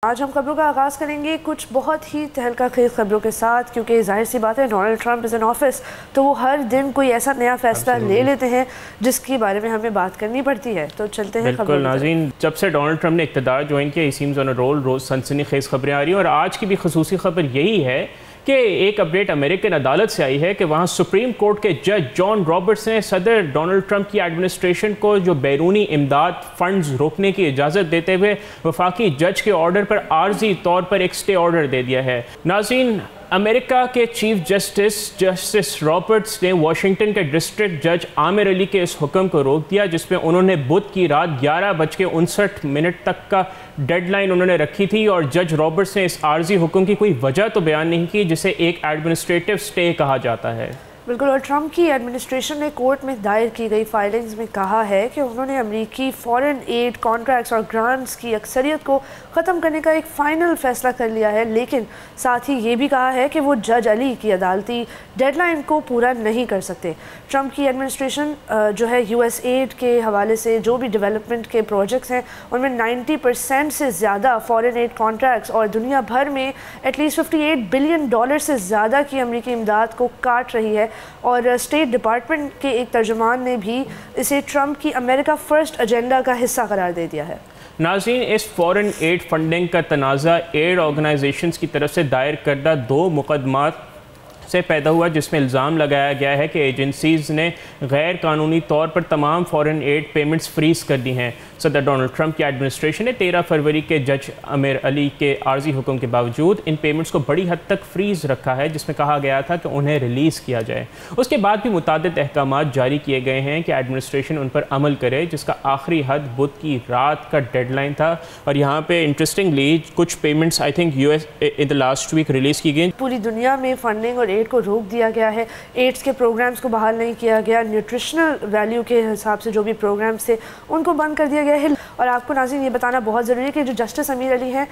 आज हम खबरों का आगाज़ करेंगे कुछ बहुत ही तहलका खेज खबरों के साथ, क्योंकि जाहिर सी बात है Donald Trump is in office तो वो हर दिन कोई ऐसा नया फैसला ले लेते हैं जिसके बारे में हमें बात करनी पड़ती है। तो चलते हैं बिल्कुल नाज़रीन, जब से डोनाल्ड ट्रंप ने इक़्तिदार ज्वाइन किया, he seems on a roll, रोज़ सनसनी खेज खबरें आ रही हैं। और आज की भी खसूसी खबर यही है कि एक अपडेट अमेरिकन अदालत से आई है कि वहाँ सुप्रीम कोर्ट के जज जॉन रॉबर्ट्स ने सदर डोनाल्ड ट्रंप की एडमिनिस्ट्रेशन को जो बैरूनी इमदाद फंड्स रोकने की इजाज़त देते हुए वफाकी जज के ऑर्डर पर आर्जी तौर पर एक स्टे ऑर्डर दे दिया है। नाज़रीन, अमेरिका के चीफ जस्टिस रॉबर्ट्स ने वाशिंगटन के डिस्ट्रिक्ट जज आमिर अली के इस हुक्म को रोक दिया, जिसमें उन्होंने बुध की रात 11:59 तक का डेडलाइन उन्होंने रखी थी। और जज रॉबर्ट्स ने इस आर्जी हुक्म की कोई वजह तो बयान नहीं की, जिसे एक एडमिनिस्ट्रेटिव स्टे कहा जाता है। बिल्कुल, और ट्रंप की एडमिनिस्ट्रेशन ने कोर्ट में दायर की गई फाइलिंग्स में कहा है कि उन्होंने अमेरिकी फॉरेन एड कॉन्ट्रैक्ट्स और ग्रांट्स की अक्सरियत को ख़त्म करने का एक फ़ाइनल फ़ैसला कर लिया है, लेकिन साथ ही ये भी कहा है कि वो जज अली की अदालती डेडलाइन को पूरा नहीं कर सकते। ट्रंप की एडमिनिस्ट्रेशन जो है US एड के हवाले से जो भी डेवलपमेंट के प्रोजेक्ट्स हैं उनमें 90% से ज़्यादा फॉरेन एड कॉन्ट्रैक्ट्स और दुनिया भर में एटलीस्ट $58 बिलियन से ज़्यादा की अमेरिकी इमदाद को काट रही है। और स्टेट डिपार्टमेंट के एक तर्जुमान ने भी इसे ट्रंप की अमेरिका फ़र्स्ट एजेंडा का हिस्सा करार दे दिया है। नाज़रीन, इस फॉरेन एड फंडिंग का तनाज़ा एड ऑर्गेनाइजेशंस की तरफ से दायर करदा 2 मुकदमात से पैदा हुआ, जिसमें इल्ज़ाम लगाया गया है कि एजेंसीज़ ने गैर कानूनी तौर पर तमाम फॉरेन एड पेमेंट्स फ्रीज़ कर दी हैं। सदर डोनाल्ड ट्रंप की एडमिनिस्ट्रेशन ने 13 फरवरी के जज आमिर अली के आर्जी हुक्म के बावजूद इन पेमेंट्स को बड़ी हद तक फ्रीज़ रखा है, जिसमें कहा गया था कि उन्हें रिलीज़ किया जाए। उसके बाद भी मुतादिद अहकामात जारी किए गए हैं कि एडमिनिस्ट्रेशन उन पर अमल करे, जिसका आखिरी हद बुध की रात का डेडलाइन था। और यहाँ पे इंटरेस्टिंगली कुछ payments I think US in the last week release की गई। पूरी दुनिया में फंडिंग और एड को रोक दिया गया है, एड्स के प्रोग्राम्स को बहाल नहीं किया गया, न्यूट्रिशनल वैल्यू के हिसाब से जो भी प्रोग्राम्स थे उनको बंद कर दिया गया है। और आपको नाज़रीन ये बताना बहुत ज़रूरी है कि जो जस्टिस आमिर अली हैं,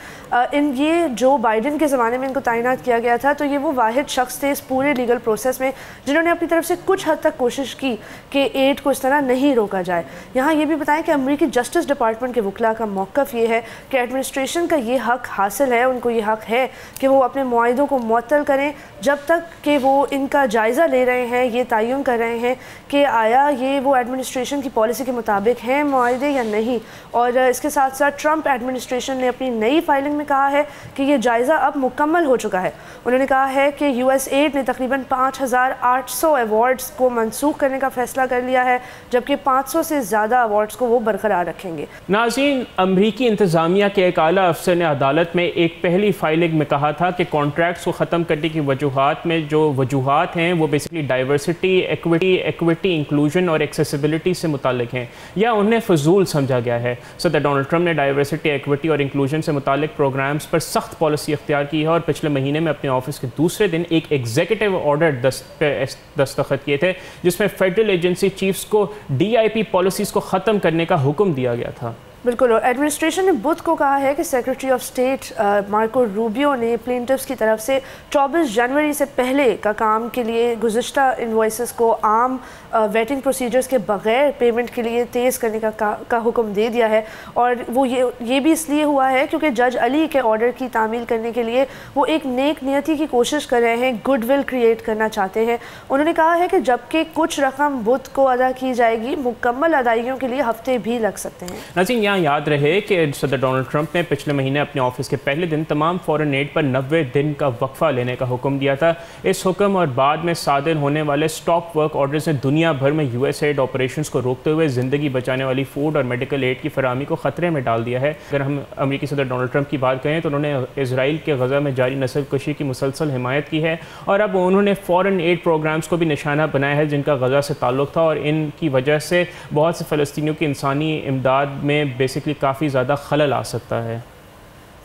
इन ये जो बाइडन के ज़माने में इनको तैनात किया गया था, तो ये वो वाहिद शख्स थे इस पूरे लीगल प्रोसेस में जिन्होंने अपनी तरफ से कुछ हद तक कोशिश की कि एड को इस तरह नहीं रोका जाए। यहाँ ये भी बताएं कि अमेरिकी जस्टिस डिपार्टमेंट के वकला का मौक़िफ़ ये है कि एडमिनिस्ट्रेशन का ये हक़ हासिल है, उनको ये हक़ है कि वो अपने मुआहिदों को मुअत्तल करें जब तक कि वो इनका जायज़ा ले रहे हैं, ये तयन कर रहे हैं कि आया ये वो एडमिनिस्ट्रेशन की पॉलिसी के मुताबिक हैं मुआहिदे या नहीं। और इसके साथ साथ ट्रंप एडमिनिस्ट्रेशन ने अपनी नई फाइलिंग में कहा है कि ये जायज़ा अब मुकम्मल हो चुका है। उन्होंने कहा है कि US एड ने तकरीबन 5800 अवार्ड्स को मनसूख करने का फैसला कर लिया है, जबकि 500 से ज़्यादा अवार्ड्स को वो बरकरार रखेंगे। नाज़रीन, अमरीकी इंतज़ामिया के एक आला अफसर ने अदालत में एक पहली फाइलिंग में कहा था कि कॉन्ट्रैक्ट्स को ख़त्म करने की वजूहात में जो वजूहात हैं वो बेसिकली डाइवर्सिटी, एक्विटी, इंक्लूजन और एक्सेसिबिलिटी से मुताल्लिक हैं, या उन्हें फजूल समझा गया है। सदर डोनाल्ड ट्रंप ने डाइवर्सिटी, एक्विटी और इंक्लूजन से मुताल्लिक प्रोग्राम्स पर सख्त पॉलिसी इख्तियार की है और पिछले महीने में अपने ऑफिस के दूसरे दिन एक एग्जीक्यूटिव ऑर्डर दस्तखत किए थे, जिसमें फेडरल एजेंसी चीफ्स को DIP पॉलिसीज़ को ख़त्म करने का हुक्म दिया गया था। बिल्कुल, और एडमिनिस्ट्रेशन ने बुध को कहा है कि secretary of state Marco Rubio ने प्लेंटिफ्स की तरफ से 24 जनवरी से पहले का काम के लिए गुज़िश्ता इनवॉइसेस को आम वेटिंग प्रोसीजर्स के बगैर पेमेंट के लिए तेज़ करने का हुक्म दे दिया है। और वो ये भी इसलिए हुआ है क्योंकि जज अली के ऑर्डर की तामील करने के लिए वो एक नेक नियति की कोशिश कर रहे हैं, गुडविल क्रिएट करना चाहते हैं। उन्होंने कहा है कि जबकि कुछ रकम बुध को अदा की जाएगी, मुकम्मल अदायगियों के लिए हफ्ते भी लग सकते हैं। नाज़रीन, याद रहे कि सदर डोनाल्ड ट्रंप ने पिछले महीने अपने ऑफिस के पहले दिन तमाम फॉरेन एड पर 90 दिन का वक्फा लेने का हुक्म दिया था। इस हुक्म और बाद में सादिर होने वाले स्टॉप वर्क ऑर्डर्स ने दुनिया भर में US एड ऑपरेशंस को रोकते हुए ज़िंदगी बचाने वाली फूड और मेडिकल एड की फराहमी को ख़तरे में डाल दिया है। अगर हम अमेरिकी सदर डोनाल्ड ट्रंप की बात करें तो उन्होंने इसराइल के गज़ा में जारी नस्लकशी की मुसलसल हिमायत की है, और अब उन्होंने फॉरेन एड प्रोग्राम्स को भी निशाना बनाया है जिनका गज़ा से ताल्लुक़ था, और इनकी वजह से बहुत से फ़लस्तीनियों की इंसानी इमदाद में बेसिकली काफ़ी ज़्यादा खलल आ सकता है।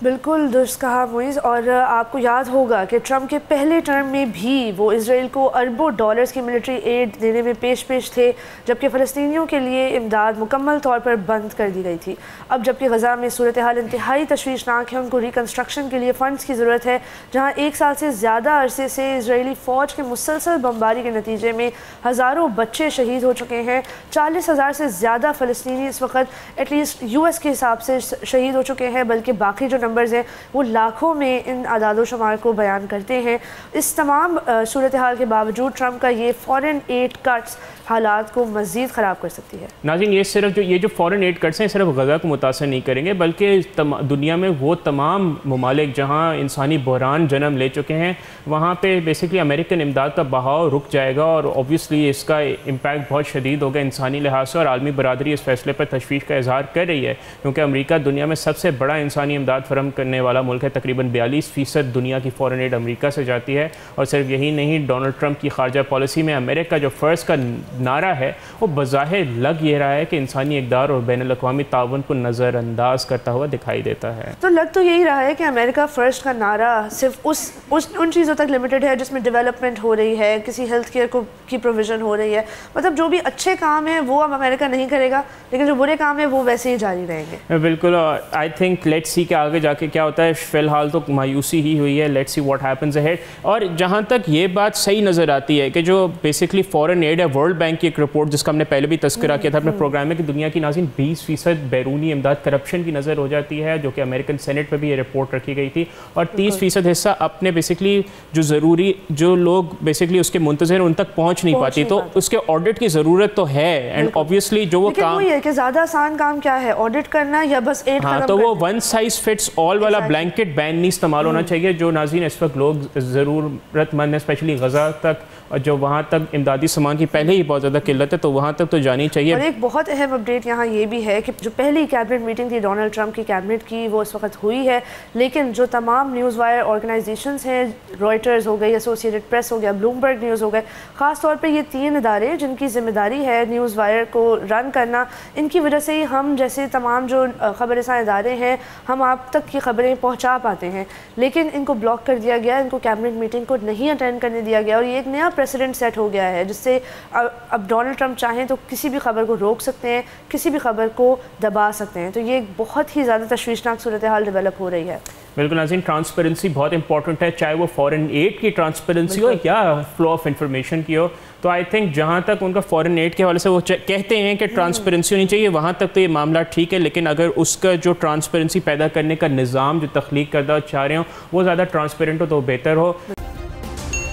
बिल्कुल दुरुस्त कहा मुइज़। और आपको याद होगा कि ट्रंप के पहले टर्म में भी वो इसराइल को अरबों डॉलर्स की मिलिट्री एड देने में पेश थे, जबकि फ़लस्तीनियों के लिए इमदाद मुकम्मल तौर पर बंद कर दी गई थी। अब जबकि गज़ा में सूरत हाल इंतहाई तशवीशनाक है, उनको रिकन्स्ट्रक्शन के लिए फ़ंड्स की ज़रूरत है, जहाँ 1 साल से ज़्यादा अरसे से इसराइली फ़ौज के मुसलसल बमबारी के नतीजे में हज़ारों बच्चे शहीद हो चुके हैं। 40,000 से ज़्यादा फ़लस्तीनी इस वक्त एटलीस्ट US के हिसाब से शहीद हो चुके हैं, बल्कि बाकी जो नंबर्स हैं वो लाखों में इन आदाद शुमार को बयान करते हैं। इस तमाम सूरत हाल के बावजूद ट्रंप का ये फॉरेन एड कट्स हालात को मज़ीद ख़राब कर सकती है। नाज़रीन, ये सिर्फ ये जो फॉरेन एड कट्स हैं सिर्फ गज़ा को मुतासर नहीं करेंगे, बल्कि दुनिया में वो तमाम ममालिक जहाँ इंसानी बहरान जन्म ले चुके हैं वहाँ पे बेसिकली अमेरिकन इमदाद का बहाव रुक जाएगा और ऑब्वियसली इसका इम्पैक्ट बहुत शदीद होगा इंसानी लिहाज से। और आलमी बरादरी इस फैसले पर तशवीश का इजहार कर रही है क्योंकि अमेरिका दुनिया में सबसे बड़ा इंसानी इमदाद फराहम करने वाला मुल्क है। तकरीबन 42% दुनिया की फ़ॉरेन एड अमेरिका से जाती है। और सिर्फ यही नहीं, डोनाल्ड ट्रंप की खारजा पॉलिसी में अमेरिका जो फ़र्स्ट का नारा है वो बज़ाहिर लग ये रहा है कि इंसानी इक़दार और बैनुल अक़वामी ताउन को नज़रअंदाज करता हुआ दिखाई देता है। तो लग तो यही रहा है कि अमेरिका फ़र्स्ट का नारा सिर्फ उन चीज़ों तक लिमिटेड है जिसमें डेवलपमेंट हो रही है, किसी हेल्थ केयर को की प्रोविज़न हो रही है। मतलब जो भी अच्छे काम हैं वो अब अमेरिका नहीं करेगा, लेकिन जो बुरे काम हैं वो वैसे ही जारी रहेंगे। बिल्कुल। आई थिंक लेट्स सी कि आगे जाके क्या होता है। फ़िलहाल तो मायूसी ही हुई है, let's see what happens ahead. और जहाँ तक ये बात सही नज़र आती है कि जो बेसिकली फ़ॉरेन एड है, वर्ल्ड बैंक की एक रिपोर्ट जिसका हमने पहले भी तस्करा किया था अपने प्रोग्राम में कि दुनिया की नाज़रीन 20% बैरूनी इमदाद करप्शन की नज़र हो जाती है, जो कि अमेरिकन सेनेट पर भी ये रिपोर्ट रखी गई थी। और 30% हिस्सा अपने बेसिकली जो ज़रूरी जो लोग बेसिकली उसके मुंतज़र उन तक पहुँच नहीं पाती, तो उसके ऑडिट की ज़रूरत तो है। एंड ऑब्वियसली जो वो काम है कि ज़्यादा आसान काम क्या है, ऑडिट करना या बस एड हाँ, तो वो वन साइज फिट्स ऑल वाला ब्लैंकेट बैन नहीं इस्तेमाल होना चाहिए। जो नाज़रीन इस वक्त लोग ज़रूरतमंद है स्पेशली गज़ा तक और जो वहाँ तक इमदादी सामान की पहले ही बहुत ज़्यादा किल्लत है, तो वहाँ तक तो जानी चाहिए। और एक बहुत अहम अपडेट यहाँ ये भी है कि जो पहली कैबिनेट मीटिंग थी डोनाल्ड ट्रंप की कैबिनेट की वो इस वक्त हुई है, लेकिन जो तमाम न्यूज़ वायर ऑर्गेनाइजेशंस हैं, रॉयटर्स हो गई, एसोसिएटेड प्रेस हो गया, ब्लूमबर्ग न्यूज़ हो गए, ख़ास तौर पे ये 3 इदारे जिनकी ज़िम्मेदारी है न्यूज़ वायर को रन करना, इनकी वजह से ही हम जैसे तमाम जो ख़बरसां इदारे हैं हम आप तक की ख़बरें पहुँचा पाते हैं, लेकिन इनको ब्लॉक कर दिया गया, इनको कैबिनेट मीटिंग को नहीं अटेंड करने दिया गया। और ये एक नया प्रेसिडेंट सेट हो गया है जिससे अब डोनाल्ड ट्रंप चाहें तो किसी भी खबर को रोक सकते हैं, किसी भी खबर को दबा सकते हैं। तो ये एक बहुत ही ज़्यादा तशवीशनाक सूरत हाल डेवलप हो रही है। बिल्कुल नाज़रीन, ट्रांसपेरेंसी बहुत इंपॉर्टेंट है, चाहे वो फॉरेन एड की ट्रांसपेरेंसी हो या फ्लो ऑफ इंफॉर्मेशन की हो। तो आई थिंक जहाँ तक उनका फॉरेन एड के हवाले से वो कहते हैं कि ट्रांसपेरेंसी होनी चाहिए, वहाँ तक तो ये मामला ठीक है, लेकिन अगर उसका जो ट्रांसपेरेंसी पैदा करने का निज़ाम जो तख्लीक करना चाह रहे हो वो ज़्यादा ट्रांसपेरेंट हो तो बेहतर हो।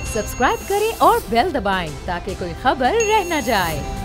सब्सक्राइब करें और बेल दबाएं ताकि कोई खबर रह न जाए।